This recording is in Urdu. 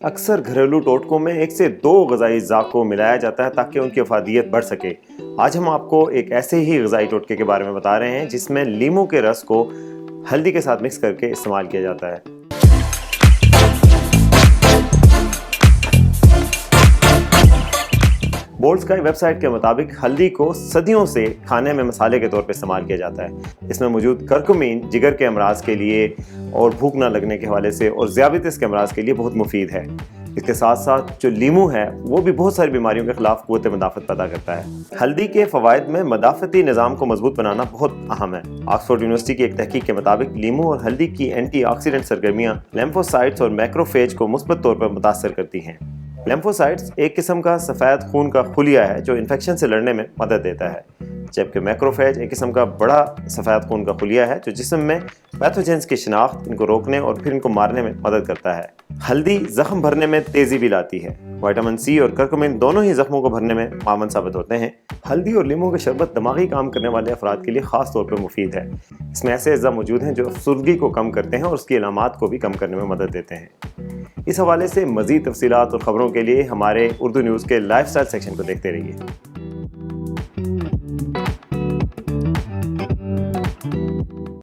اکثر گھریلو ٹوٹکوں میں 1 سے 2 غذائی اجزاء کو ملایا جاتا ہے تاکہ ان کی افادیت بڑھ سکے۔ آج ہم آپ کو ایک ایسے ہی غذائی ٹوٹکے کے بارے میں بتا رہے ہیں جس میں لیموں کے رس کو ہلدی کے ساتھ مکس کر کے استعمال کیا جاتا ہے۔ بولڈ اسکائی ویب سائٹ کے مطابق ہلدی کو صدیوں سے کھانے میں مسالے کے طور پر استعمال کیا جاتا ہے۔ اس میں موجود کرکمین جگر کے امراض کے لیے اور بھوک نہ لگنے کے حوالے سے اور ذیابیطس کے امراض کے لیے بہت مفید ہے۔ اس کے ساتھ ساتھ جو لیموں ہے وہ بھی بہت ساری بیماریوں کے خلاف قوت مدافعت پیدا کرتا ہے۔ ہلدی کے فوائد میں مدافعتی نظام کو مضبوط بنانا بہت اہم ہے۔ آکسفورڈ یونیورسٹی کی ایک تحقیق کے مطابق لیموں اور ہلدی کی اینٹی آکسیڈنٹ سرگرمیاں لیمفوسائٹس اور میکروفیج کو مثبت طور پر متاثر کرتی ہیں۔ لیمفوسائٹس ایک قسم کا سفید خون کا خلیہ ہے جو انفیکشن سے لڑنے میں مدد دیتا ہے، جبکہ میکروفیج ایک قسم کا بڑا سفید خون کا خلیہ ہے جو جسم میں پیتھوجنز کی شناخت، ان کو روکنے اور پھر ان کو مارنے میں مدد کرتا ہے۔ ہلدی زخم بھرنے میں تیزی بھی لاتی ہے۔ وٹامن سی اور کرکمین دونوں ہی زخموں کو بھرنے میں معاون ثابت ہوتے ہیں۔ ہلدی اور لیموں کے شربت دماغی کام کرنے والے افراد کے لیے خاص طور پر مفید ہے۔ اس میں ایسے اجزاء موجود ہیں جو افسردگی کو کم کرتے ہیں اور اس کی علامات کو بھی کم کرنے میں مدد دیتے ہیں۔ اس حوالے سے مزید تفصیلات اور خبروں کے لیے ہمارے اردو نیوز کے لائف سٹائل سیکشن کو دیکھتے رہیے۔